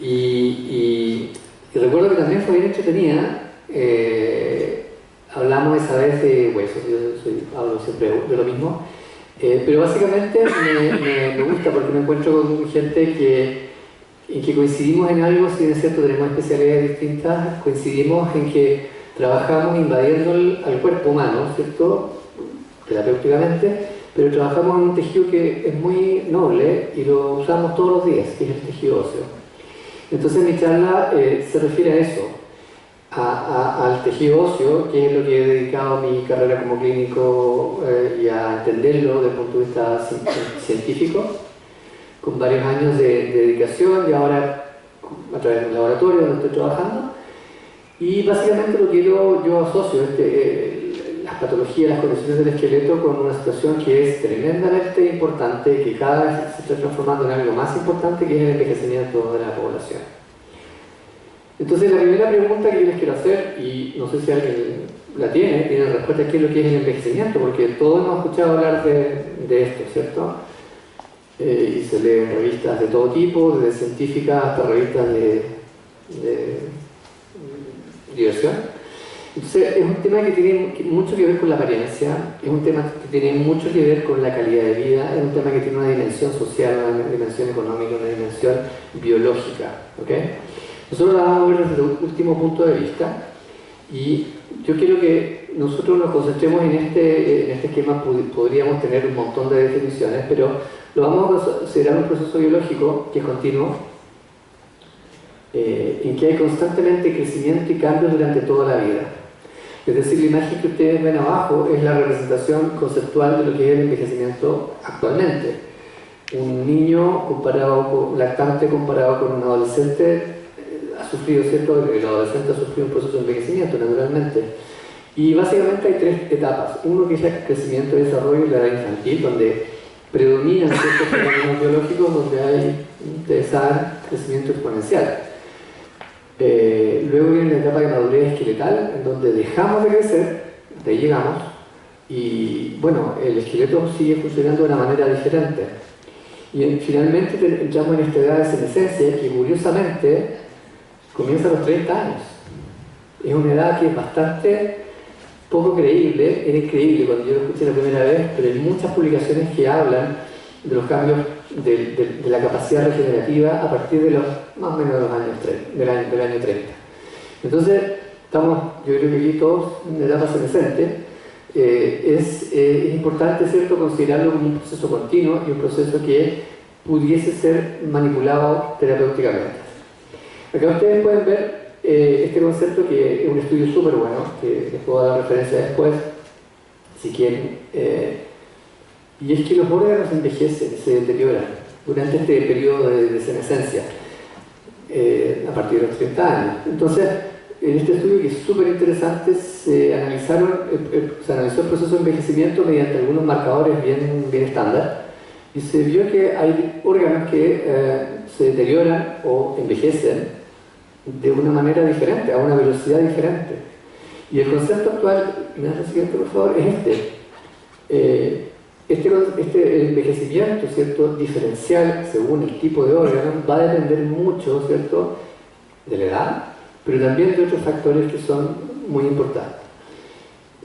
Y recuerdo que también fue bien entretenida. Hablamos esa vez de huesos, hablo siempre de lo mismo. Pero básicamente me gusta porque me encuentro con gente en que coincidimos en algo, si es cierto, tenemos especialidades distintas, coincidimos en que trabajamos invadiendo al cuerpo humano, ¿cierto? Terapéuticamente, pero trabajamos en un tejido que es muy noble y lo usamos todos los días, que es el tejido óseo. Entonces mi charla se refiere a eso, al tejido óseo, que es lo que he dedicado mi carrera como clínico y a entenderlo desde el punto de vista científico, con varios años de dedicación y ahora a través de un laboratorio donde estoy trabajando. Y básicamente lo que yo asocio las patologías, las condiciones del esqueleto con una situación que es tremendamente importante, que cada vez se está transformando en algo más importante, que es el envejecimiento de la población. Entonces la primera pregunta que yo les quiero hacer, y no sé si alguien la tiene respuesta a qué es lo que es el envejecimiento, porque todos hemos escuchado hablar de esto, ¿cierto? Y se lee en revistas de todo tipo, desde científicas hasta revistas de diversión. Entonces es un tema que tiene mucho que ver con la apariencia, es un tema que tiene mucho que ver con la calidad de vida, es un tema que tiene una dimensión social, una dimensión económica, una dimensión biológica, ¿ok? Nosotros la vamos a ver desde el último punto de vista y yo quiero que nosotros nos concentremos en este esquema. Podríamos tener un montón de definiciones, pero lo vamos a considerar un proceso biológico que es continuo, en que hay constantemente crecimiento y cambios durante toda la vida. Es decir, la imagen que ustedes ven abajo es la representación conceptual de lo que es el envejecimiento actualmente. Un niño lactante comparado con un adolescente ha sufrido, ¿cierto? El adolescente ha sufrido un proceso de envejecimiento, naturalmente. Y básicamente hay tres etapas. Uno que es el crecimiento y desarrollo en la edad infantil, donde predominan ciertos fenómenos biológicos, donde hay, ustedes saben, crecimiento exponencial. Luego viene la etapa de madurez esqueletal, en donde dejamos de crecer, hasta ahí llegamos, y bueno, el esqueleto sigue funcionando de una manera diferente. Y finalmente entramos en esta edad de senescencia, que curiosamente comienza a los 30 años. Es una edad que es bastante poco creíble, era increíble cuando yo lo escuché la primera vez, pero hay muchas publicaciones que hablan de los cambios de la capacidad regenerativa a partir de más o menos de los años 30, del año 30. Entonces, estamos, yo creo que aquí todos en una etapa senescente. Es importante, ¿cierto?, considerarlo como un proceso continuo y un proceso que pudiese ser manipulado terapéuticamente. Acá ustedes pueden ver este concepto, que es un estudio súper bueno, que les puedo dar referencia después, si quieren. Y es que los órganos envejecen, se deterioran durante este periodo de senescencia, a partir de los 30 años. Entonces, en este estudio, que es súper interesante, se analizó el proceso de envejecimiento mediante algunos marcadores bien estándar, y se vio que hay órganos que se deterioran o envejecen de una manera diferente, a una velocidad diferente. Y el concepto actual, ¿me das el siguiente, por favor?, es este envejecimiento, ¿cierto?, diferencial según el tipo de órgano, va a depender mucho, ¿cierto?, de la edad, pero también de otros factores que son muy importantes.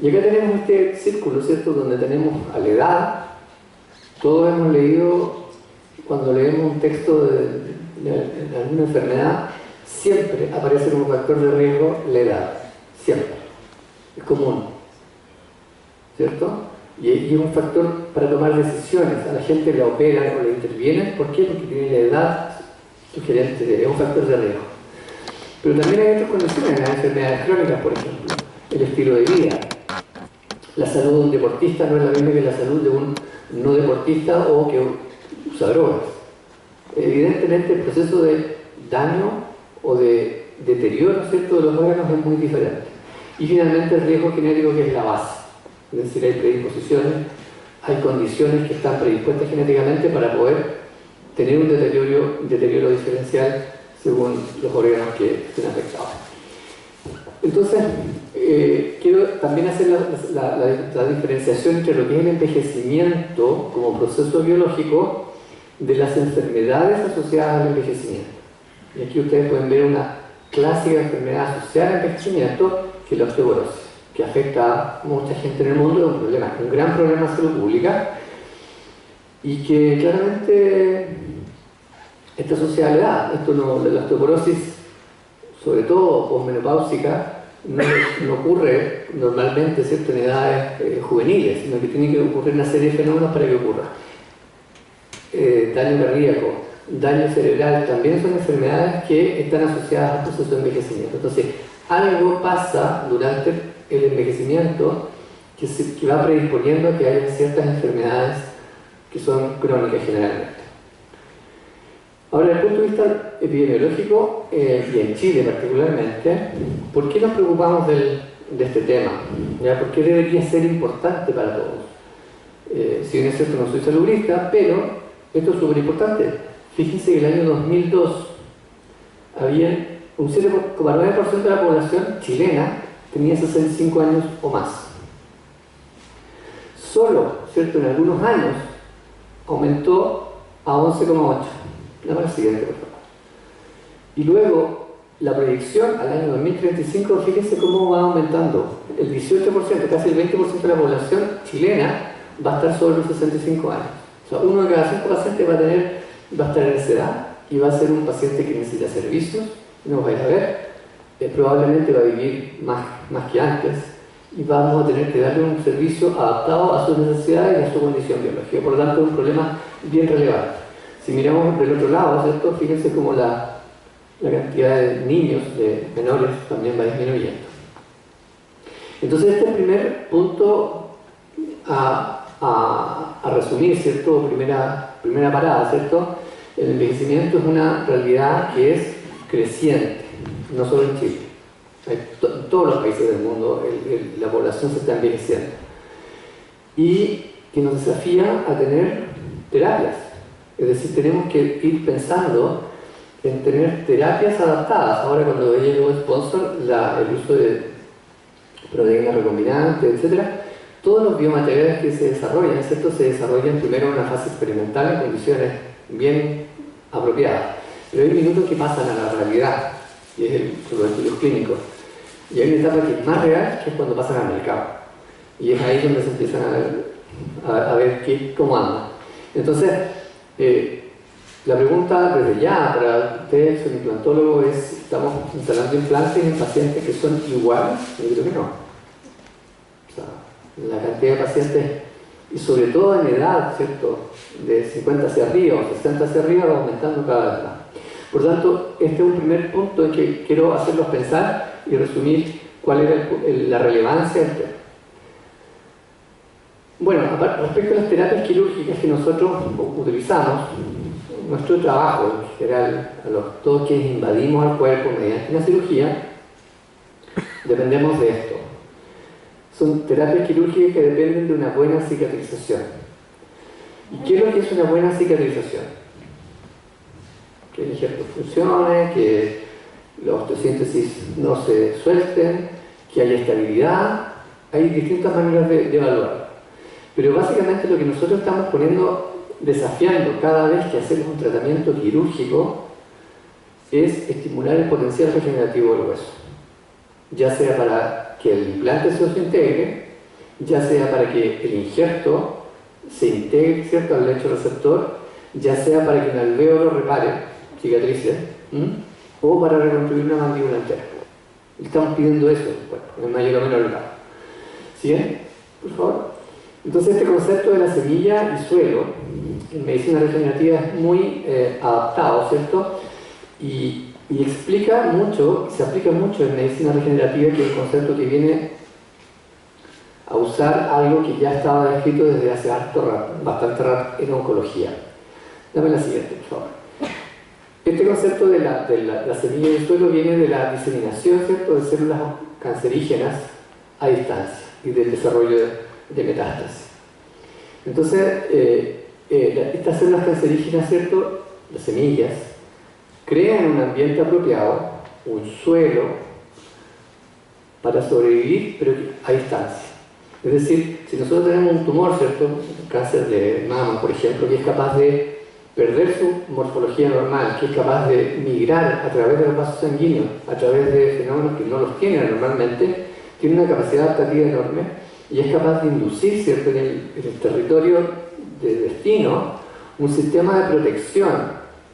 Y acá tenemos este círculo, ¿cierto?, donde tenemos a la edad. Todos hemos leído, cuando leemos un texto de alguna enfermedad, siempre aparece como factor de riesgo la edad, siempre, es común, ¿cierto? Y es un factor para tomar decisiones. A la gente le operan o le intervienen. ¿Por qué? Porque tiene la edad sugerente, es un factor de riesgo. Pero también hay otras condiciones, las enfermedades crónicas, por ejemplo, el estilo de vida. La salud de un deportista no es la misma que la salud de un no deportista o que usa drogas. Evidentemente el proceso de daño o de deterioro, ¿cierto?, de los órganos es muy diferente. Y finalmente el riesgo genético, que es la base. Es decir, hay predisposiciones, hay condiciones que están predispuestas genéticamente para poder tener un deterioro diferencial según los órganos que estén afectados. Entonces, quiero también hacer la diferenciación entre lo que es el envejecimiento como proceso biológico de las enfermedades asociadas al envejecimiento. Y aquí ustedes pueden ver una clásica enfermedad asociada al envejecimiento, que es la osteoporosis, que afecta a mucha gente en el mundo, es un problema, un gran problema de salud pública, y que claramente está asociada a la edad. Esto no, la osteoporosis, sobre todo posmenopáusica, no ocurre normalmente, ¿cierto?, en edades juveniles, sino que tiene que ocurrir una serie de fenómenos para que ocurra. Daño cardíaco, daño cerebral, también son enfermedades que están asociadas al proceso de envejecimiento. Entonces, algo pasa durante el envejecimiento que va predisponiendo a que haya ciertas enfermedades que son crónicas generalmente. Ahora, desde el punto de vista epidemiológico, y en Chile particularmente, ¿por qué nos preocupamos de este tema? ¿Ya? ¿Por qué debería ser importante para todos? Si bien es cierto, no soy salubrista, pero esto es súper importante. Fíjense que en el año 2002 había un 7,9% de la población chilena tenía 65 años o más. Solo, ¿cierto?, en algunos años aumentó a 11,8%. La para el siguiente, por favor. Y luego, la proyección al año 2035, fíjense cómo va aumentando. El 18%, casi el 20% de la población chilena va a estar sobre los 65 años. O sea, uno de cada 5 pacientes va a estar en esa edad y va a ser un paciente que necesita servicios, no vais a ver, probablemente va a vivir más que antes y vamos a tener que darle un servicio adaptado a sus necesidades y a su condición biológica. Por lo tanto, es un problema bien relevante. Si miramos del otro lado, ¿cierto?, fíjense cómo la cantidad de niños, de menores, también va disminuyendo. Entonces, este primer punto a resumir, ¿cierto?, primera parada, ¿cierto? El envejecimiento es una realidad que es creciente, no solo en Chile. En todos los países del mundo la población se está envejeciendo. Y que nos desafía a tener terapias. Es decir, tenemos que ir pensando en tener terapias adaptadas. Ahora, cuando veía el sponsor, el uso de proteínas recombinantes, etc., todos los biomateriales que se desarrollan, ¿cierto?, se desarrollan primero en una fase experimental en condiciones bien apropiadas. Pero hay minutos que pasan a la realidad, y es los estudios clínicos. Y hay una etapa que es más real, que es cuando pasan al mercado. Y es ahí donde se empiezan a ver cómo anda. Entonces, la pregunta desde ya para ustedes, el implantólogo, es: ¿estamos instalando implantes en pacientes que son iguales? Yo creo que no. O sea, la cantidad de pacientes, y sobre todo en edad, ¿cierto?, de 50 hacia arriba o 60 hacia arriba, va aumentando cada vez más. Por tanto, este es un primer punto en que quiero hacerlos pensar y resumir cuál era la relevancia del tema. Bueno, respecto a las terapias quirúrgicas que nosotros utilizamos, nuestro trabajo en general, todos quienes invadimos al cuerpo mediante una cirugía, dependemos de esto. Son terapias quirúrgicas que dependen de una buena cicatrización. ¿Y qué es lo que es una buena cicatrización? Que el injerto funcione, que la osteosíntesis no se suelten, que haya estabilidad. Hay distintas maneras de evaluar. Pero básicamente lo que nosotros estamos desafiando cada vez que hacemos un tratamiento quirúrgico es estimular el potencial regenerativo del hueso. Ya sea para que el implante se integre, ya sea para que el injerto se integre, ¿cierto?, al lecho receptor, ya sea para que un alvéolo repare, cicatrices, o para reconstruir una mandíbula entera. Estamos pidiendo eso, bueno, en mayor o menor grado. ¿Sí? Por favor. Entonces, este concepto de la semilla y suelo en medicina regenerativa es muy adaptado, ¿cierto? Y explica mucho, se aplica mucho en medicina regenerativa, que es el concepto que viene a usar algo que ya estaba descrito desde hace bastante rato en oncología. Dame la siguiente, por favor. Este concepto de la semilla y el suelo viene de la diseminación, ¿cierto?, de células cancerígenas a distancia y del desarrollo de metástasis. Entonces, estas células cancerígenas, ¿cierto?, las semillas, crean un ambiente apropiado, un suelo, para sobrevivir, pero a distancia. Es decir, si nosotros tenemos un tumor, ¿cierto?, un cáncer de mama, por ejemplo, que es capaz de perder su morfología normal, que es capaz de migrar a través de los vasos sanguíneos, a través de fenómenos que no los tiene normalmente, tiene una capacidad adaptativa enorme y es capaz de inducir, ¿cierto?, en el territorio de destino un sistema de protección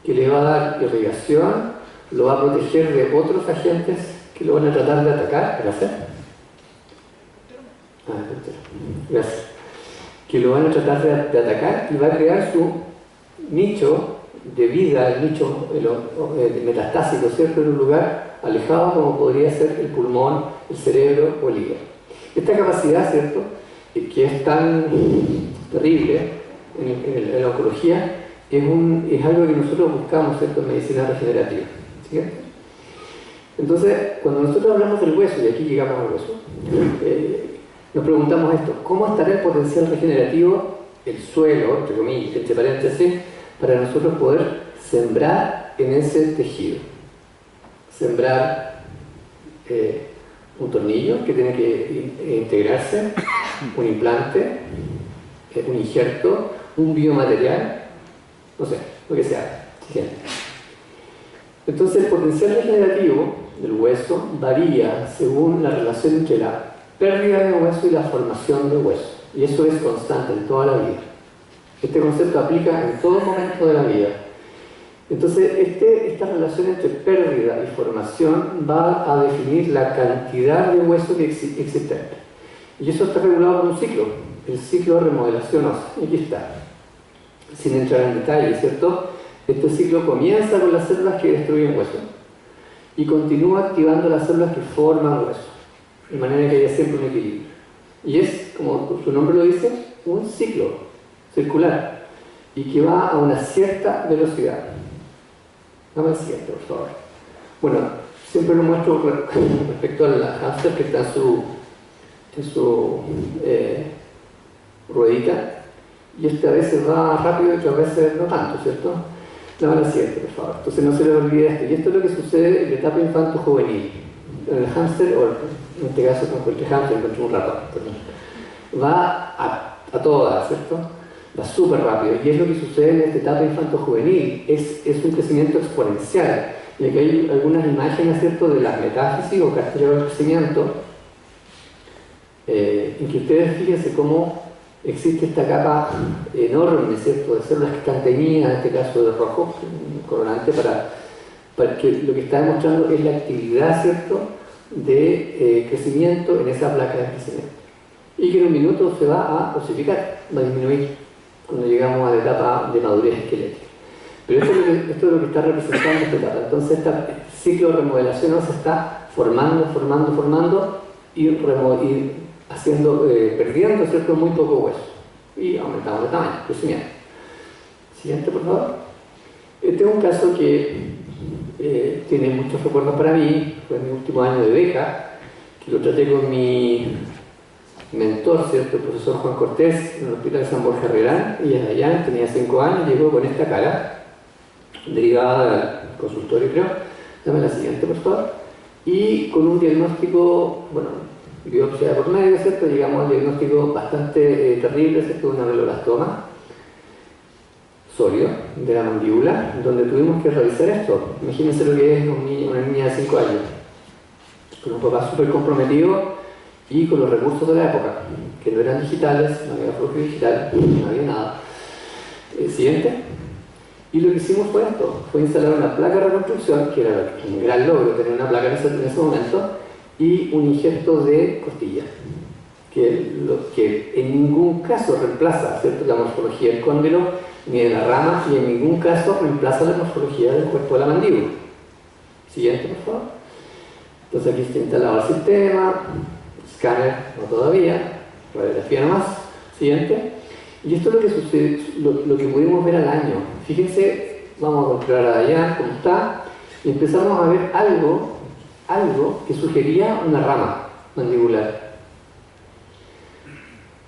que le va a dar irrigación, lo va a proteger de otros agentes que lo van a tratar de atacar. Gracias. Gracias. Que lo van a tratar de atacar y va a crear su nicho de vida, el nicho metastásico, ¿cierto?, en un lugar alejado como podría ser el pulmón, el cerebro o el hígado. Esta capacidad, ¿cierto?, que es tan terrible en la oncología, es algo que nosotros buscamos, ¿cierto?, en medicina regenerativa. ¿Cierto? Entonces, cuando nosotros hablamos del hueso, y aquí llegamos al hueso, nos preguntamos esto: ¿cómo estará el potencial regenerativo, el suelo, entre comillas, entre paréntesis, para nosotros poder sembrar en ese tejido? Sembrar un tornillo que tiene que integrarse, un implante, un injerto, un biomaterial, no sé, lo que sea. Entonces el potencial regenerativo del hueso varía según la relación entre la pérdida de hueso y la formación de hueso, y eso es constante en toda la vida. Este concepto aplica en todo momento de la vida. Entonces esta relación entre pérdida y formación va a definir la cantidad de hueso que existe. Y eso está regulado por un ciclo, el ciclo de remodelación ósea. Aquí está, sin entrar en detalle, ¿cierto? Este ciclo comienza con las células que destruyen hueso y continúa activando las células que forman hueso, de manera que haya siempre un equilibrio. Y es, como su nombre lo dice, un ciclo circular y que va a una cierta velocidad. Dame el siguiente, por favor. Bueno, siempre lo muestro respecto al hámster que está en su ruedita, y a veces va rápido y otras veces no tanto, ¿cierto? Dame la siguiente, por favor. Entonces no se les olvide esto. Y esto es lo que sucede en la etapa infanto-juvenil. En el hámster, o en este caso con cualquier hámster, encontré un ratón, va a todas, ¿cierto? Va súper rápido. Y es lo que sucede en esta etapa infanto-juvenil. Es un crecimiento exponencial. Y aquí hay algunas imágenes, ¿cierto?, de las metáfisis o castreo del crecimiento, en que ustedes fíjense cómo existe esta capa enorme, ¿cierto?, de células que están teñidas, en este caso de rojo, coronante, para que lo que está demostrando es la actividad, ¿cierto?, de crecimiento en esa placa de crecimiento. Y que en un minuto se va a osificar, va a disminuir cuando llegamos a la etapa de madurez esquelética. Pero esto es lo que está representando esta etapa. Entonces, este ciclo de remodelación se está formando y perdiendo, ¿cierto?, muy poco hueso y aumentando de tamaño, crecimiento. Siguiente, por favor. Este es un caso que tiene muchos recuerdos para mí. Fue mi último año de beca, que lo traté con mi mentor, ¿cierto?, el profesor Juan Cortés, en el Hospital San Borja Herrerán. Y allá tenía 5 años, llegó con esta cara, derivada del consultorio, creo. Dame la siguiente, por favor. Y con un diagnóstico, bueno, biopsia por medio, ¿cierto? Llegamos al diagnóstico bastante terrible, ¿cierto?, de una meloblastoma sólido de la mandíbula, donde tuvimos que realizar esto. Imagínense lo que es una niña de 5 años, con un papá súper comprometido y con los recursos de la época, que no eran digitales, no había flujo digital, no había nada. Siguiente. Y lo que hicimos fue esto, fue instalar una placa de reconstrucción, que era un gran logro tener una placa en ese momento, y un injerto de costilla, que en ningún caso reemplaza, ¿cierto?, la morfología del cóndilo ni de la rama, y en ningún caso reemplaza la morfología del cuerpo de la mandíbula. Siguiente, por favor. Entonces aquí está instalado el sistema, escáner no todavía, radiografía nomás. Siguiente. Y esto es lo que sucede, lo que pudimos ver al año. Fíjense, vamos a controlar allá cómo está, y empezamos a ver algo que sugería una rama mandibular.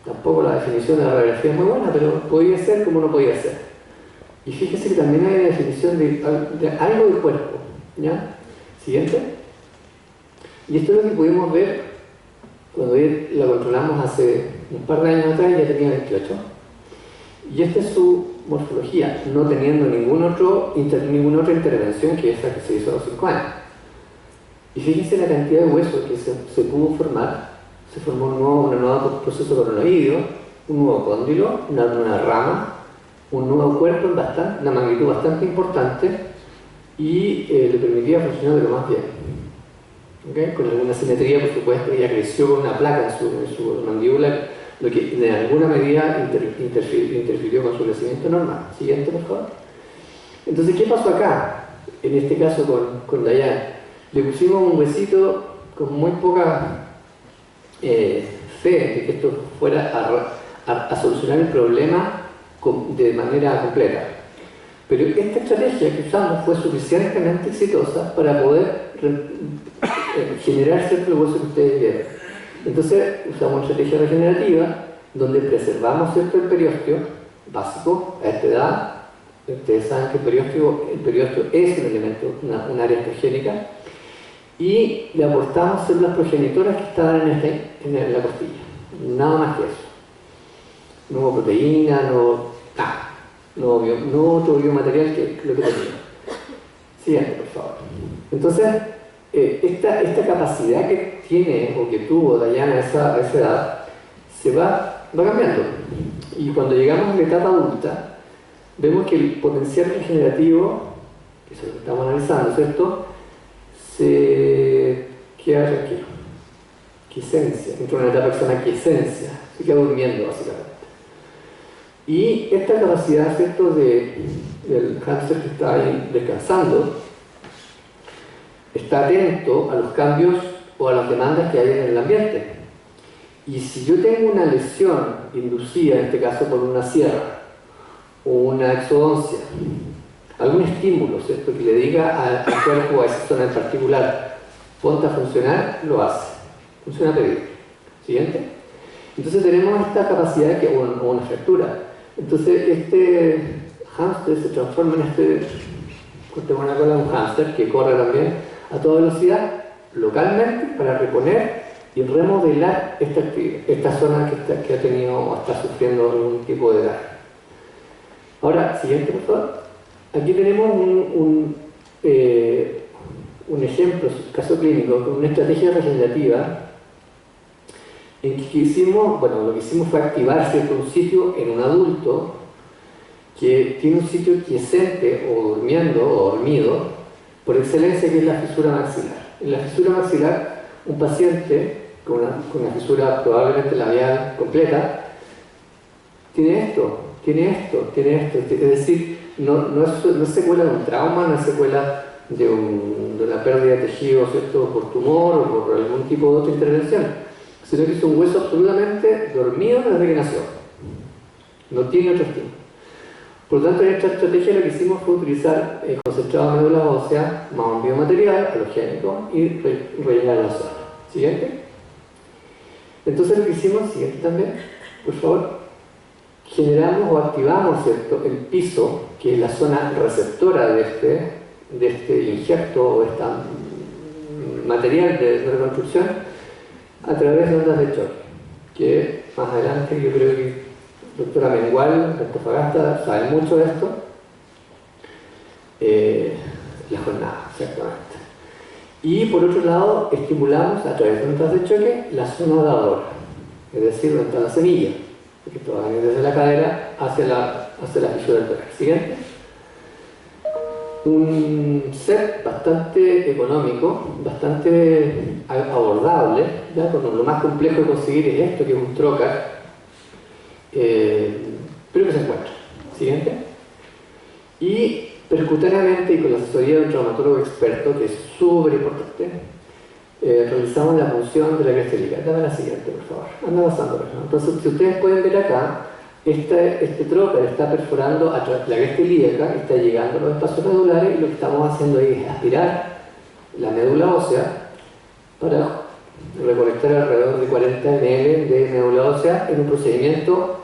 Tampoco la definición de la radiografía es muy buena, pero podía ser como no podía ser. Y fíjense que también hay una definición de algo del cuerpo, ¿ya? Siguiente. Y esto es lo que pudimos ver cuando la controlamos hace un par de años atrás, ya tenía 28. Y esta es su morfología, no teniendo ninguna otra intervención que esa que se hizo a los 5 años. Y fíjense la cantidad de huesos que se pudo formar. Se formó un nuevo proceso coronoideo, un nuevo cóndilo, una rama, un nuevo cuerpo en una magnitud bastante importante, y le permitía funcionar de lo más bien. ¿Okay? Con alguna simetría, por supuesto. Ella creció con una placa en su mandíbula, lo que de alguna medida interfirió con su crecimiento normal. Siguiente, por favor. Entonces, ¿qué pasó acá? En este caso con Dayan. Le pusimos un huesito con muy poca fe de que esto fuera a solucionar el problema de manera completa. Pero esta estrategia que usamos fue suficientemente exitosa para poder generar cierto hueso que ustedes vieron. Entonces usamos una estrategia regenerativa donde preservamos cierto el periósteo básico a esta edad. Ustedes saben que el periósteo es un elemento, un área estrogénica, y le aportamos células progenitoras que estaban en la costilla. Nada más que eso. No hubo proteína, no otro biomaterial que lo que tenía. Siguiente, por favor. Entonces, esta capacidad que tiene o que tuvo Dayan a esa edad se va cambiando. Y cuando llegamos a la etapa adulta, vemos que el potencial regenerativo, que es lo que estamos analizando, ¿cierto?, se queda tranquilo. Quiescencia. Entra en una etapa que se llama quiescencia. Se queda durmiendo, básicamente. Y esta capacidad, ¿cierto?, del hámster que está ahí descansando, está atento a los cambios o a las demandas que hay en el ambiente. Y si yo tengo una lesión inducida, en este caso por una sierra o una exodoncia, algún estímulo, ¿cierto?, que le diga al cuerpo, a esa zona en particular, ponte a funcionar, lo hace. Funciona pedido. Siguiente. Entonces tenemos esta capacidad o una fractura. Entonces este hámster se transforma en tengo una cola de un hámster que corre también a toda velocidad localmente para reponer y remodelar esta zona que ha tenido o está sufriendo algún tipo de daño. Ahora, siguiente, por favor. Aquí tenemos un ejemplo, un caso clínico con una estrategia regenerativa en que lo que hicimos fue activar un sitio en un adulto que tiene un sitio quiescente o durmiendo o dormido por excelencia, que es la fisura maxilar. En la fisura maxilar, un paciente con una fisura probablemente labial completa tiene esto. Es decir, no es secuela de un trauma, no es secuela de una pérdida de tejido, ¿cierto?, por tumor o por algún tipo de otra intervención, sino que es un hueso absolutamente dormido desde que nació. No tiene otro estímulo. Por lo tanto, en esta estrategia lo que hicimos fue utilizar concentrado de médula ósea más un biomaterial halogénico y rellenar la zona. Siguiente. Entonces lo que hicimos, siguiente también, por favor, generamos o activamos, ¿cierto?, el piso, que es la zona receptora de este injerto o este material de reconstrucción, a través de ondas de choque, que más adelante yo creo que la doctora Mengual de Antofagasta sabe mucho de esto. La jornada, exactamente. Y por otro lado, estimulamos a través de ondas de choque la zona dadora, es decir, donde está la semilla, porque esto va a venir desde la cadera hacia la fisura del tórax. Siguiente. Un set bastante económico, bastante abordable, ¿ya? Cuando lo más complejo de conseguir es esto, que es un trocar, pero que se encuentra. Siguiente. Y percutáneamente, y con la asesoría de un traumatólogo experto, que es súper importante, realizamos la punción de la cresta ilíaca. Dame la siguiente, por favor. Anda pasando. Entonces, si ustedes pueden ver acá, este trocar está perforando la cresta ilíaca, está llegando a los espacios medulares, y lo que estamos haciendo ahí es aspirar la médula ósea para recolectar alrededor de 40 ml de médula ósea en un procedimiento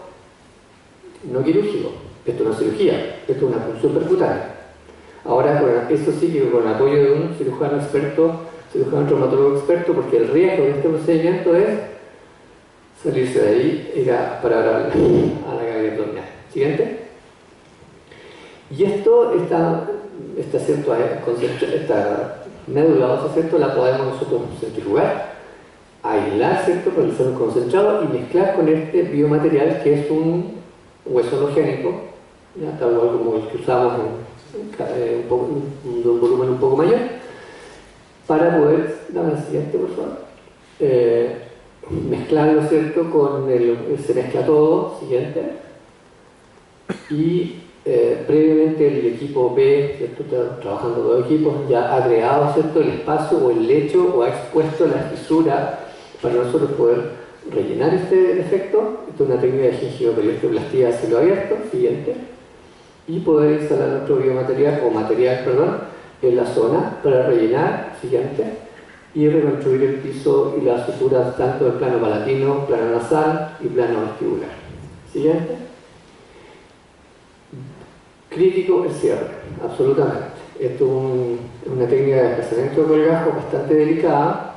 no quirúrgico. Esto no es cirugía, esto es una punción percutánea. Ahora, eso sí que con el apoyo de un cirujano traumatólogo experto, porque el riesgo de este procedimiento es salirse de ahí y ir a parar a la cavidad abdominal. Siguiente. Y esto, esta médula ósea, ¿cierto?, la podemos nosotros centrifugar, aislar, ¿cierto?, realizar un concentrado y mezclar con este biomaterial que es un hueso halogénico, ¿ya?, tal cual como el que usamos de un volumen un poco mayor, para poder, dame la siguiente por favor, mezclarlo, ¿cierto?, se mezcla todo, siguiente, y previamente el equipo B, ¿cierto?, está trabajando dos equipos, ya ha creado, ¿cierto?, el espacio o el lecho o ha expuesto la fisura para nosotros poder rellenar este defecto. Esto es una técnica de gingivoperiostoplastia a cielo abierto, siguiente, y poder instalar nuestro biomaterial o material, perdón, en la zona para rellenar, siguiente, y reconstruir el piso y las suturas tanto del plano palatino, plano nasal y plano vestibular. Siguiente. Crítico el cierre, absolutamente. Esto es una técnica de desplazamiento de colgajo bastante delicada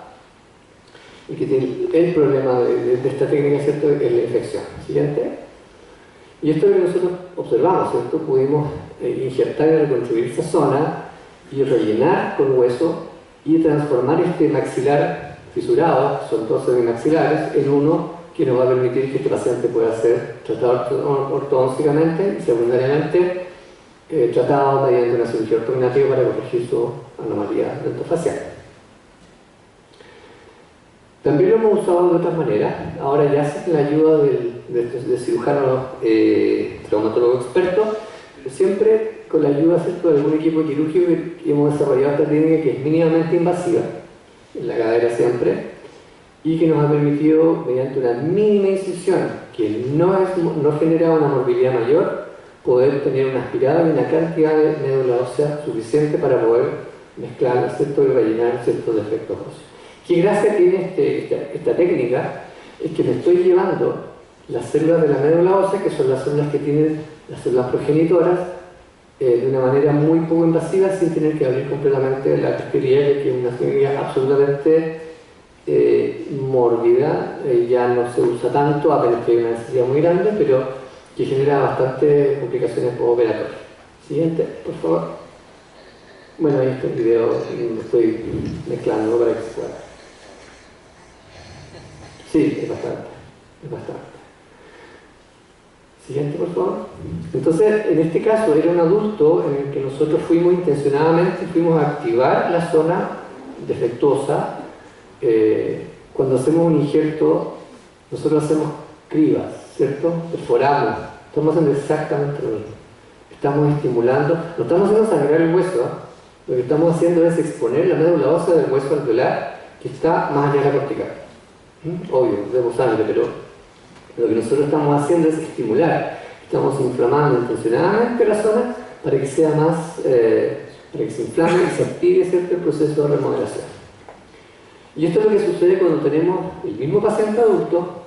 y que tiene el problema de esta técnica, ¿cierto?, es la infección. Siguiente. Y esto es lo que nosotros observamos, ¿cierto? Pudimos injertar y reconstruir esta zona y rellenar con hueso y transformar este maxilar fisurado, que son todos semimaxilares, en uno que nos va a permitir que este paciente pueda ser tratado ortodoncicamente y secundariamente tratado mediante una cirugía ortognática para corregir su anomalía dentofacial. También lo hemos usado de otras maneras. Ahora ya sin la ayuda de cirujanos traumatólogos expertos, siempre con la ayuda, ¿cierto?, de algún equipo quirúrgico que hemos desarrollado esta técnica que es mínimamente invasiva, en la cadera siempre, y que nos ha permitido, mediante una mínima incisión que no genera una morbilidad mayor, poder tener una aspirada y una cantidad de médula ósea suficiente para poder mezclar, ¿cierto?, y rellenar ciertos defectos óseos. ¿Qué gracia tiene esta técnica? Es que me estoy llevando las células de la médula ósea, que son las células que tienen las células progenitoras, de una manera muy poco invasiva, sin tener que abrir completamente la arteria, que es una técnica absolutamente mórbida, ya no se usa tanto, apenas que hay una necesidad muy grande, pero que genera bastantes complicaciones postoperatorias. Siguiente, por favor. Bueno, ahí está el video, lo estoy mezclando para que se pueda. Sí, es bastante. Siguiente, por favor. Entonces, en este caso, era un adulto en el que nosotros intencionadamente fuimos a activar la zona defectuosa. Cuando hacemos un injerto, nosotros hacemos cribas, ¿cierto? Perforamos. Estamos haciendo exactamente lo mismo. Estamos estimulando, no estamos haciendo sangrar el hueso, ¿eh? Lo que estamos haciendo es exponer la médula ósea del hueso alveolar que está más allá de la cortical. Obvio, vemos sangre, pero lo que nosotros estamos haciendo es estimular. Estamos inflamando intencionadamente la zona para que sea más, para que se inflame y se active, ¿cierto?, el proceso de remodelación. Y esto es lo que sucede cuando tenemos el mismo paciente adulto,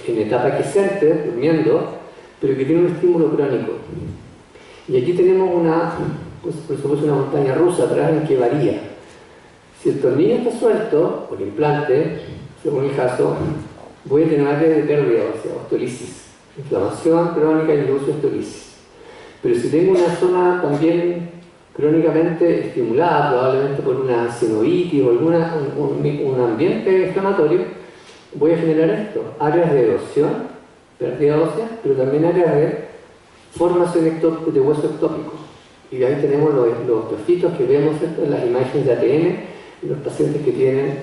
en etapa quiescente, durmiendo, pero que tiene un estímulo crónico. Y aquí tenemos por supuesto, una montaña rusa atrás en que varía. Si el tornillo está suelto, o el implante, según el caso, voy a tener área de pérdida ósea, ostolisis, inflamación crónica y luego ostolisis. Pero si tengo una zona también crónicamente estimulada, probablemente por una sinovitis o un ambiente inflamatorio, voy a generar esto, áreas de erosión, pérdida ósea, pero también áreas de formación de hueso ectópico. Y ahí tenemos los osteocitos que vemos, ¿cierto?, en las imágenes de ATM y los pacientes que tienen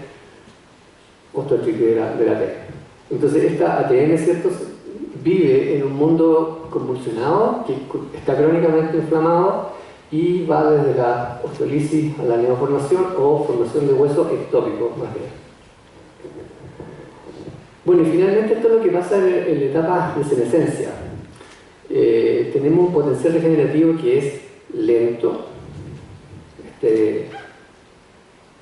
osteoartritis de la ATM. Entonces esta ATM, ¿cierto?, vive en un mundo convulsionado, que está crónicamente inflamado y va desde la osteolisis a la neoformación o formación de hueso ectópico, más bien. Bueno, y finalmente esto es lo que pasa en la etapa de senescencia. Tenemos un potencial regenerativo que es lento.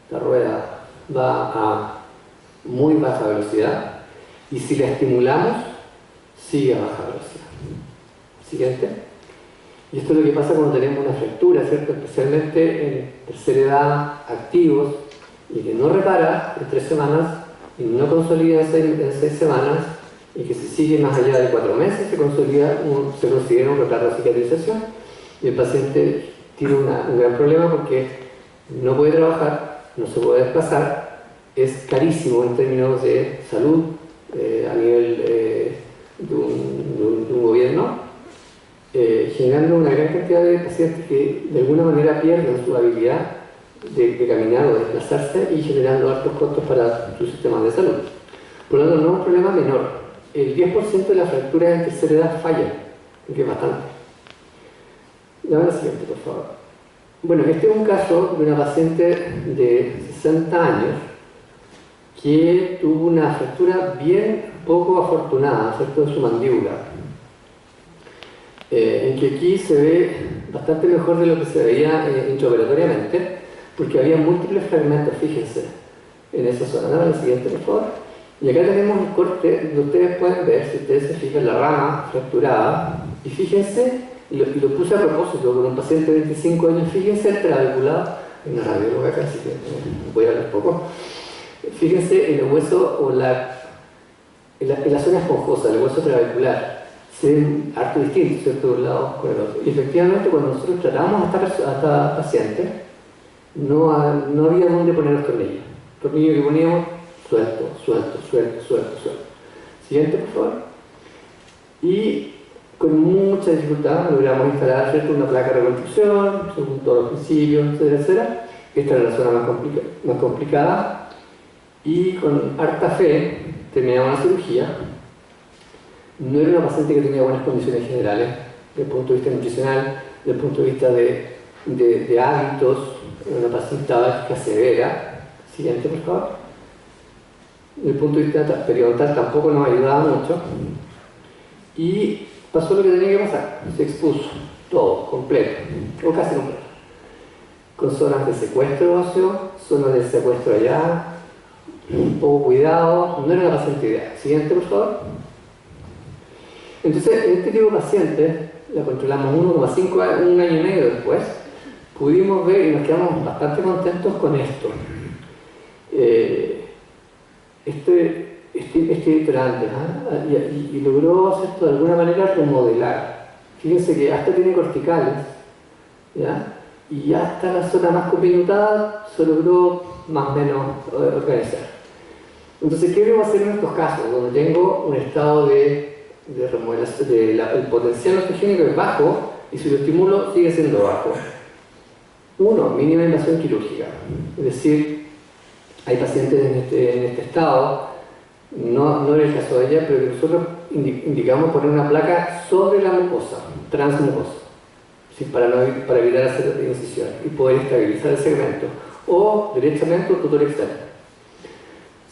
La rueda va a muy baja velocidad y si la estimulamos, sigue a baja velocidad. Siguiente. Y esto es lo que pasa cuando tenemos una fractura, ¿cierto?, especialmente en tercera edad, activos, y que no repara en 3 semanas y no consolida en 6 semanas, y que si sigue más allá de 4 meses se considera un retardo de cicatrización. Y el paciente tiene un gran problema porque no puede trabajar, no se puede desplazar, es carísimo en términos de salud a nivel de un gobierno, generando una gran cantidad de pacientes que de alguna manera pierden su habilidad de caminar o desplazarse y generando altos costos para sus sistemas de salud. Por lo tanto, no es un problema menor. El 10% de las fracturas en tercera edad fallan, que es bastante. Dame la siguiente, por favor. Bueno, este es un caso de una paciente de 60 años que tuvo una fractura bien poco afortunada, ¿cierto?, de su mandíbula. En que aquí se ve bastante mejor de lo que se veía intraoperatoriamente, porque había múltiples fragmentos, fíjense, en esa zona. Dame la siguiente, por favor. Y acá tenemos un corte donde ustedes pueden ver, si ustedes se fijan, la rama fracturada. Y fíjense, y lo puse a propósito con un paciente de 25 años, fíjense el trabeculado, en la radióloga acá, así que voy a hablar poco. Fíjense en el hueso o en la zona esponjosa, el hueso trabecular. Se ven harto distintos, ¿cierto?, de un lado con el otro. Y efectivamente, cuando nosotros tratamos a esta paciente, no había dónde poner los tornillos. Los tornillos que poníamos, suelto. Siguiente, por favor. Y con mucha dificultad logramos instalar, ¿cierto?, una placa de reconstrucción, según todos los principios, etcétera. Esta era la zona más complicada. Y con harta fe terminamos la cirugía. No era una paciente que tenía buenas condiciones generales, desde el punto de vista nutricional, desde el punto de vista de hábitos, era una paciente tabáquica severa. Siguiente, por favor. Desde el punto de vista periodontal tampoco nos ayudaba mucho. Y pasó lo que tenía que pasar, se expuso todo, completo, o casi completo. Con zonas de secuestro óseo, zonas de secuestro allá, un poco cuidado, no era una paciente ideal. Siguiente, por favor. Entonces, en este tipo de paciente, la controlamos 1,5 años, un año y medio después, pudimos ver y nos quedamos bastante contentos con esto. Este trante, y logró, ¿cierto?, de alguna manera remodelar. Fíjense que hasta tiene corticales, ¿ya? Y hasta la zona más convinutada se logró más o menos organizar. Entonces, ¿qué debemos hacer en estos casos? Donde tengo un estado de remodelación, el potencial osteogénico es bajo y si lo estimulo sigue siendo bajo. 1. Mínima invasión quirúrgica. Es decir, hay pacientes en este estado, no era el caso de ella, pero que nosotros indicamos poner una placa sobre la mucosa, transmucosa, ¿sí?, para evitar hacer incisión y poder estabilizar el segmento, o directamente un tutor externo.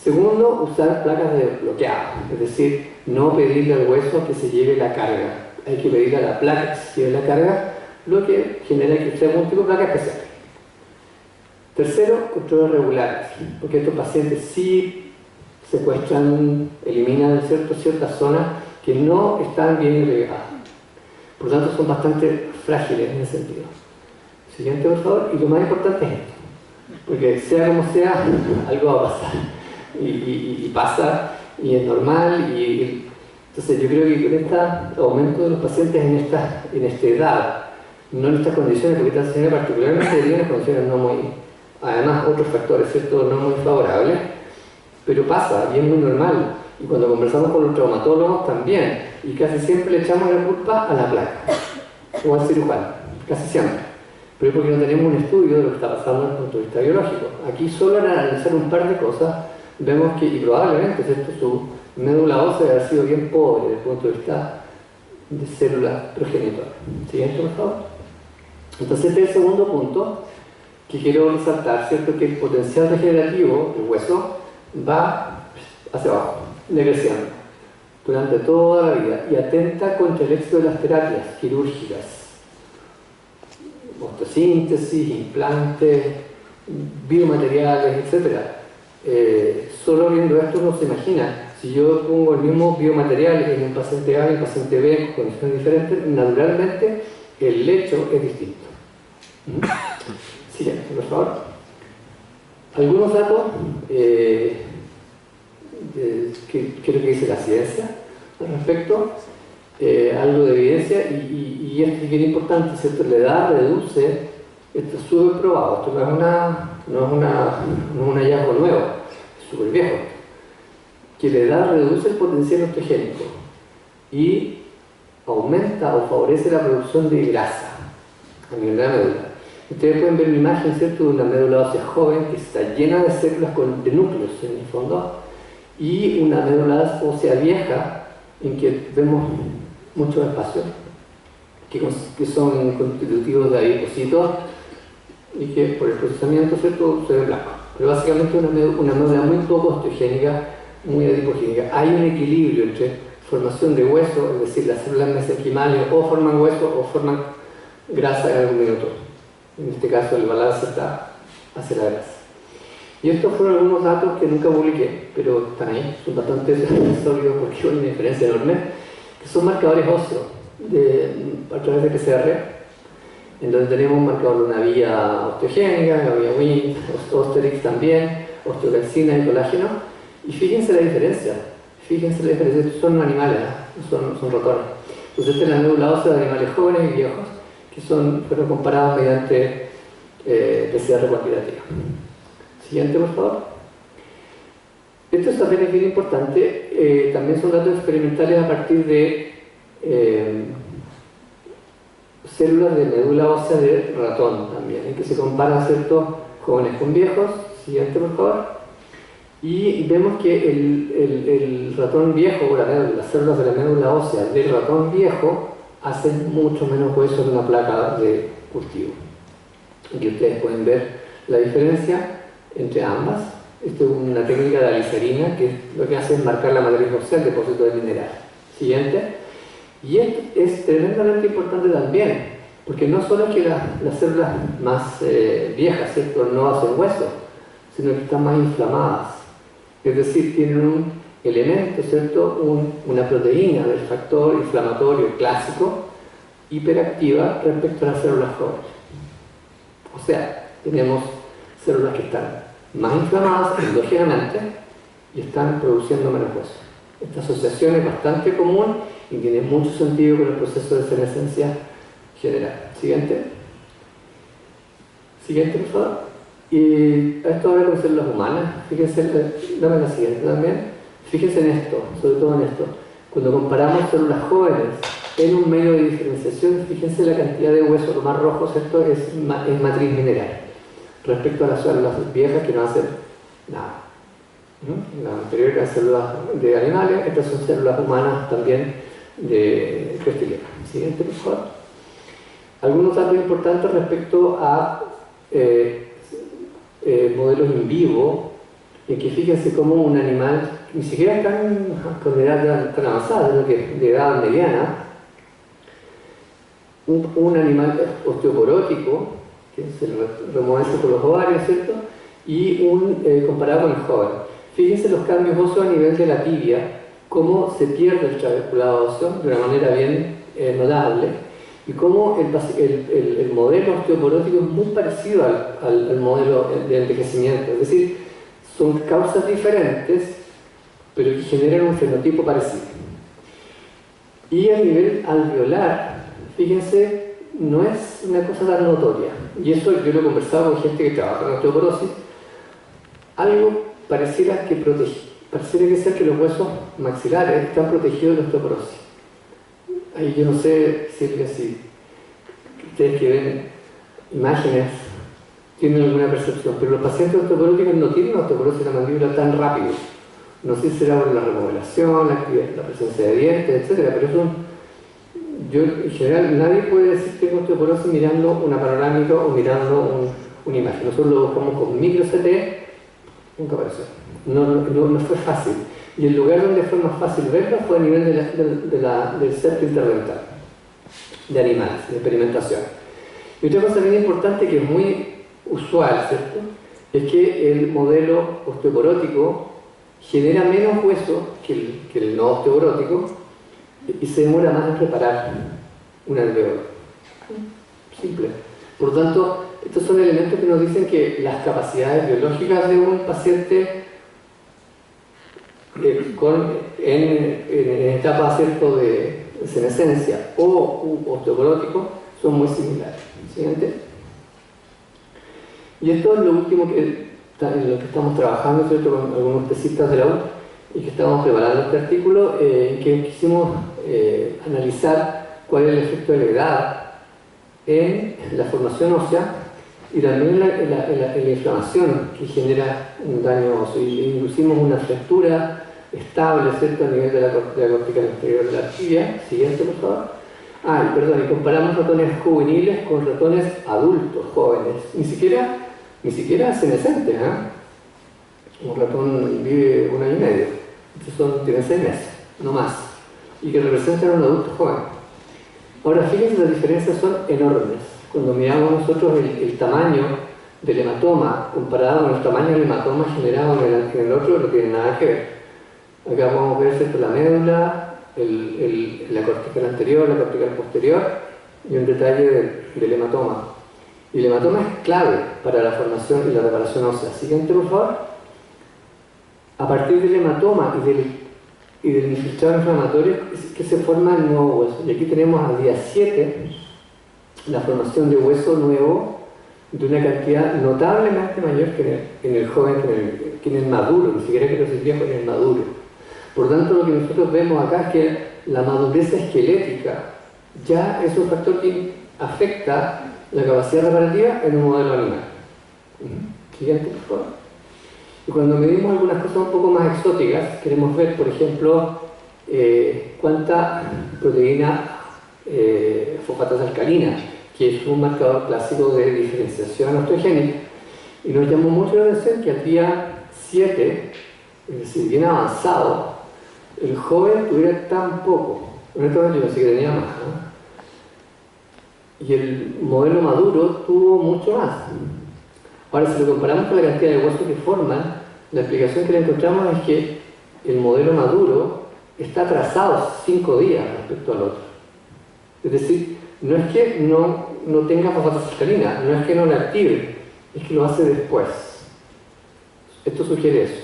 Segundo, usar placas de bloqueado, es decir, no pedirle al hueso que se lleve la carga, hay que pedirle a la placa que se lleve la carga, lo que genera que usted un tipo de placa especial. Tercero, controles regulares, porque estos pacientes sí secuestran, eliminan ciertas zonas que no están bien irrigadas. Por lo tanto, son bastante frágiles en ese sentido. Siguiente, por favor. Y lo más importante es esto, porque sea como sea, algo va a pasar. Y pasa, y es normal. Entonces, yo creo que con este aumento de los pacientes en esta edad, no en estas condiciones, porque esta señora particularmente tiene unas condiciones no muy... Además, otros factores, ¿cierto?, no muy favorables, pero pasa, y es muy normal. Y cuando conversamos con los traumatólogos también, y casi siempre le echamos la culpa a la placa, o al cirujano, casi siempre. Pero es porque no tenemos un estudio de lo que está pasando desde el punto de vista biológico. Aquí solo al analizar un par de cosas, vemos que, y probablemente, ¿cierto?, su médula ósea debe haber sido bien pobre desde el punto de vista de células progenitoras. Siguiente, por favor. Entonces, este es el segundo punto que quiero resaltar, ¿cierto?, que el potencial degenerativo del hueso va hacia abajo, decreciendo durante toda la vida y atenta contra el éxito de las terapias quirúrgicas, osteosíntesis, implantes, biomateriales, etc. Solo viendo esto uno se imagina, si yo pongo el mismo biomaterial en un paciente A y un paciente B con condiciones diferentes, naturalmente el lecho es distinto. Siguiente, por favor. Algunos datos que creo que dice la ciencia al respecto. algo de evidencia y esto es bien importante, ¿cierto? La edad reduce, esto es súper probado, esto no es un hallazgo nuevo, es súper viejo, que la edad reduce el potencial osteogénico y aumenta o favorece la producción de grasa a nivel de la médula. Ustedes pueden ver una imagen, ¿cierto?, de una médula ósea joven que está llena de células de núcleos en el fondo y una médula ósea vieja en que vemos muchos espacios que son constitutivos de adipocitos y que por el procesamiento, ¿cierto?, se ven blancos. Pero básicamente una médula muy poco osteogénica, muy adipogénica. Hay un equilibrio entre formación de hueso, es decir, las células mesenquimales o forman hueso o forman grasa en algún minuto. En este caso el balance está hacia la grasa. Y estos fueron algunos datos que nunca publiqué, pero están ahí, son bastante sólidos porque hay una diferencia enorme, que son marcadores óseos a través de PCR, en donde tenemos un marcador de una vía osteogénica, la vía Wnt, Osterix también, osteocalcina y colágeno, y fíjense la diferencia, estos son animales, son ratones. Entonces esta es la médula ósea de animales jóvenes y viejos, que fueron comparados mediante PCR cuantitativa. Siguiente, por favor. Esto también es bien importante, también son datos experimentales a partir de células de médula ósea de ratón también, en que se comparan ciertos jóvenes con viejos. Siguiente, por favor. Y vemos que el ratón viejo, las células de la médula ósea del ratón viejo hacen mucho menos hueso que una placa de cultivo. Aquí ustedes pueden ver la diferencia entre ambas. Esto es una técnica de alicerina que lo que hace es marcar la matriz ósea del depósito de mineral. Siguiente. Y esto es tremendamente importante también, porque no solo es que las células más viejas, ¿cierto?, no hacen hueso, sino que están más inflamadas. Es decir, tienen un elemento, ¿cierto?, una proteína del factor inflamatorio clásico hiperactiva respecto a las células jóvenes. O sea, tenemos células que están más inflamadas endógenamente y están produciendo menos hueso. Esta asociación es bastante común y tiene mucho sentido con el proceso de senescencia general. Siguiente. Siguiente, por favor. Y esto ahora con células humanas. Fíjense, dame la siguiente también. Fíjense en esto, sobre todo en esto. Cuando comparamos células jóvenes en un medio de diferenciación, fíjense la cantidad de hueso, lo más rojo, ¿cierto?, es matriz mineral, respecto a las células viejas que no hacen nada. La anterior eran células de animales, estas son células humanas también de reptilianas. Siguiente, por favor. Algunos datos importantes respecto a modelos in vivo, en que fíjense cómo un animal, ni siquiera con edad tan avanzada, sino que de edad mediana, un animal osteoporótico, que se remueve por los ovarios, ¿cierto?, y comparado con el joven. Fíjense los cambios óseos a nivel de la tibia, cómo se pierde el trabeculado óseo de una manera bien notable, y cómo el modelo osteoporótico es muy parecido al modelo de envejecimiento. Es decir, son causas diferentes, pero que generan un fenotipo parecido. Y a nivel alveolar, fíjense, no es una cosa tan notoria. Y eso yo lo he conversado con gente que trabaja en osteoporosis. Algo pareciera que sea que los huesos maxilares están protegidos de la osteoporosis. Ahí yo no sé si ustedes que ven imágenes tienen alguna percepción, pero los pacientes osteoporóticos no tienen osteoporosis de la mandíbula tan rápido. No sé si será por la remodelación, la presencia de dientes, etc. Pero eso, yo en general, nadie puede decir que tengo osteoporosis mirando una panorámica o mirando una imagen. Nosotros lo buscamos con micro CT, nunca apareció. No fue fácil. Y el lugar donde fue más fácil verlo fue a nivel del septo interdental, de animales, de experimentación. Y otra cosa bien importante que es muy usual, ¿cierto?, es que el modelo osteoporótico genera menos hueso que el no osteoporótico y se demora más en reparar un alveolo. Simple. Por lo tanto, estos son elementos que nos dicen que las capacidades biológicas de un paciente en etapa, ¿cierto?, de senescencia o osteoporótico son muy similares. Siguiente. Y esto es lo último en lo que estamos trabajando, ¿cierto?, con algunos tesistas de la U, y que estamos preparando este artículo, que quisimos analizar cuál es el efecto de la edad en la formación ósea y también en la inflamación que genera un daño óseo. Y inducimos una fractura estable, ¿cierto?, a nivel de la cortical anterior de la tibia. Siguiente, por favor. Y comparamos ratones juveniles con ratones adultos, jóvenes, ni siquiera senescentes, Un ratón vive 1 año y medio, tiene 6 meses, no más, y que representan a un adulto joven. Ahora, fíjense, las diferencias son enormes. Cuando miramos nosotros el tamaño del hematoma comparado con el tamaño del hematoma generado en el otro, no tiene nada que ver. Acá podemos ver, ¿cierto?, la médula, la cortical anterior, la cortical posterior y un detalle del hematoma. Y el hematoma es clave para la formación y la reparación ósea. Siguiente, por favor. A partir del hematoma y del infiltrado inflamatorio es que se forma el nuevo hueso. Y aquí tenemos al día 7 la formación de hueso nuevo de una cantidad notablemente mayor que en el joven, que en el maduro, ni siquiera que los viejos, en el maduro. Por tanto, lo que nosotros vemos acá es que la madurez esquelética ya es un factor que afecta la capacidad reparativa en un modelo animal. Siguiente, por favor. Y cuando medimos algunas cosas un poco más exóticas, queremos ver, por ejemplo, cuánta proteína fosfatasa alcalina, que es un marcador clásico de diferenciación osteogénica. Y nos llamó mucho la atención que al día 7, es decir, bien avanzado, el joven tuviera tan poco. Honestamente yo pensé que tenía más, Y el modelo maduro tuvo mucho más. Ahora, si lo comparamos con la cantidad de huesos que forman, la explicación que le encontramos es que el modelo maduro está atrasado 5 días respecto al otro. Es decir, no es que no tenga fosfatasa alcalina, no es que no la active, es que lo hace después. Esto sugiere eso.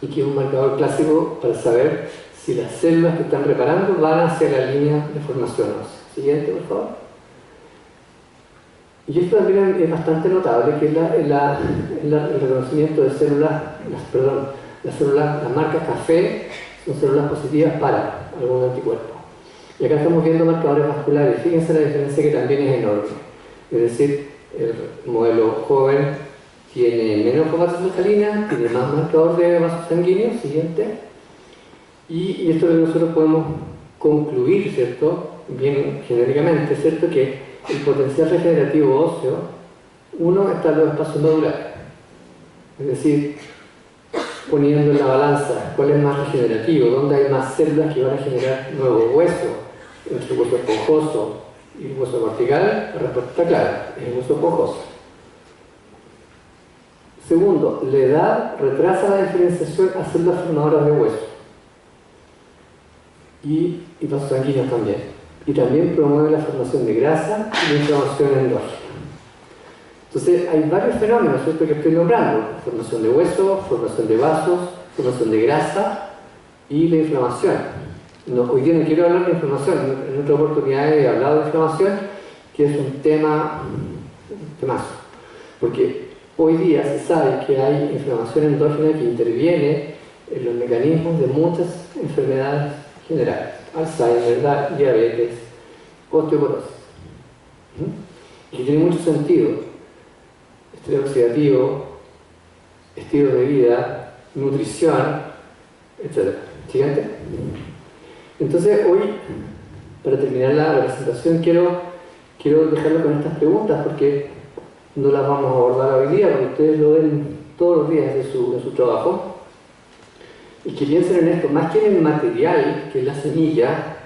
Y que es un marcador clásico para saber si las células que están reparando van hacia la línea de formación ósea. Siguiente, por favor. Y esto también es bastante notable, que es el reconocimiento de células, las marcas café son células positivas para algún anticuerpo. Y acá estamos viendo marcadores vasculares. Fíjense la diferencia, que también es enorme. Es decir, el modelo joven tiene menos fosfatasa alcalina, tiene más marcador de vasos sanguíneos. Siguiente. Y esto es lo que nosotros podemos concluir, ¿cierto?, bien genéricamente, ¿cierto?, que el potencial regenerativo óseo, uno está en los espacios nodulares. Es decir, poniendo en la balanza cuál es más regenerativo, dónde hay más células que van a generar nuevo hueso, entre el hueso esponjoso y el hueso cortical, la respuesta está clara, es el hueso esponjoso. Segundo, la edad retrasa la diferenciación a células formadoras de hueso y vasos sanguíneos también. Y también promueve la formación de grasa y la inflamación endógena. Entonces, hay varios fenómenos, ¿cierto?, que estoy nombrando: formación de hueso, formación de vasos, formación de grasa y la inflamación. Hoy día no quiero hablar de inflamación, en otra oportunidad he hablado de inflamación, que es un temazo. Porque hoy día se sabe que hay inflamación endógena que interviene en los mecanismos de muchas enfermedades generales: Alzheimer, diabetes, osteoporosis. Y tiene mucho sentido: estrés oxidativo, estilo de vida, nutrición, etc. Siguiente. Entonces, hoy, para terminar la presentación, quiero dejarlo con estas preguntas, porque no las vamos a abordar hoy día, porque ustedes lo ven todos los días de su trabajo. Y que piensen en esto, más que en el material, que es la semilla,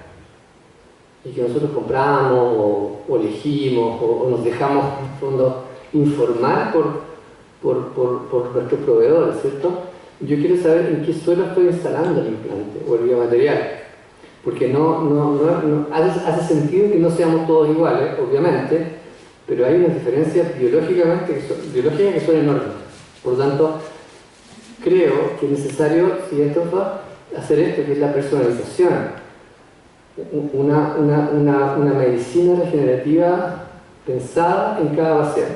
y que nosotros compramos o elegimos o nos dejamos, en el fondo, informar por nuestros proveedores, ¿cierto? Yo quiero saber en qué suelo estoy instalando el implante o el biomaterial, porque hace sentido que no seamos todos iguales, obviamente, pero hay unas diferencias biológicas que son enormes. Por lo tanto, creo que es necesario, hacer esto, que es la personalización una medicina regenerativa pensada en cada paciente.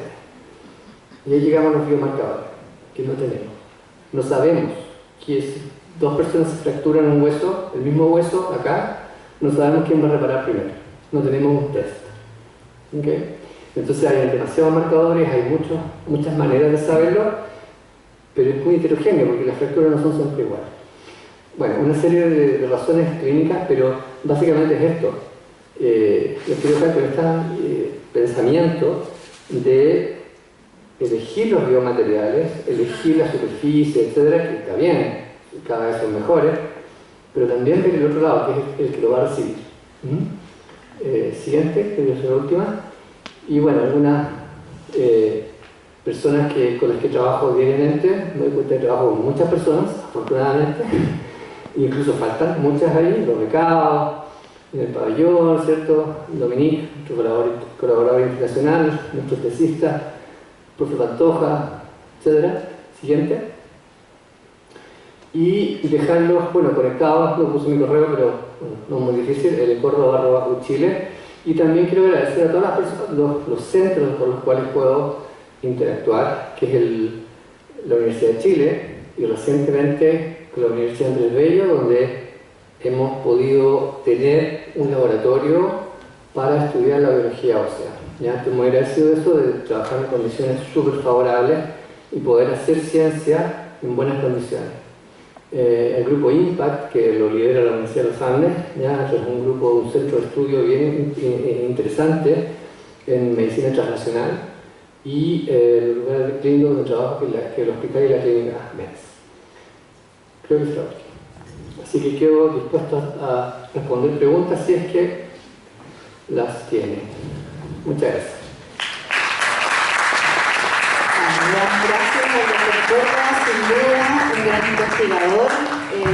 Y ahí llegamos a los biomarcadores, que no tenemos. No sabemos que si dos personas se fracturan un hueso, el mismo hueso acá, no sabemos quién va a reparar primero. No tenemos un test. ¿Okay? Entonces hay demasiados marcadores, hay muchas maneras de saberlo, pero es muy heterogéneo porque las fracturas no son siempre iguales. Bueno, una serie de razones clínicas, pero básicamente es esto. Les quiero dejar con este pensamiento de elegir los biomateriales, elegir la superficie, etcétera, que está bien, cada vez son mejores, pero también ver el otro lado, que es el que lo va a recibir. Siguiente, que es la última. Y bueno, algunas personas con las que trabajo diariamente, me doy cuenta que trabajo con muchas personas, afortunadamente, incluso faltan muchas ahí, los becados, en el pabellón, ¿cierto? Dominique, nuestro colaborador internacional, nuestro tesista, profe Pantoja, etc. Siguiente. Y dejarlos, bueno, conectados, no puse mi correo, pero bueno, no es muy difícil, el Córdoba/Chile. Y también quiero agradecer a todas las personas, los centros con los cuales puedo interactuar, que es la Universidad de Chile, y recientemente con la Universidad Andrés Bello, donde hemos podido tener un laboratorio para estudiar la biología ósea. Ya estoy muy agradecido de eso, de trabajar en condiciones súper favorables y poder hacer ciencia en buenas condiciones. El grupo IMPACT, que lo lidera la Universidad de los Andes, ya es un centro de estudio bien interesante en medicina transnacional, y el lugar clínico donde trabajo, que es el hospital y la clínica MEDS. Creo que es la última. Así que quedo dispuesto a responder preguntas si es que las tiene. Muchas gracias. Gracias al doctor Córdoba, sin duda, un gran investigador.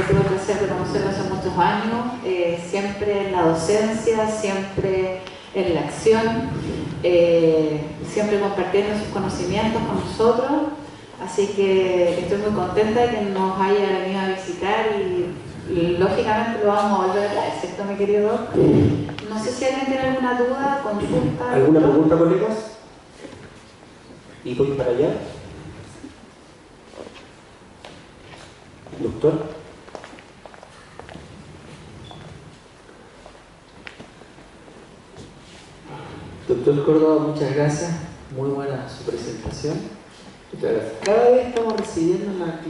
Tuve el placer de conocerlo hace muchos años, siempre en la docencia, siempre en la acción, siempre compartiendo sus conocimientos con nosotros. Así que estoy muy contenta de que nos haya venido a visitar y lógicamente lo vamos a volver a traer, ¿cierto, mi querido Doc? No sé si alguien tiene alguna duda, consulta. ¿Alguna pregunta, colegas? ¿Y voy para allá? Doctor. Doctor Córdoba, muchas gracias. Muy buena su presentación. Muchas gracias. Cada vez estamos recibiendo en la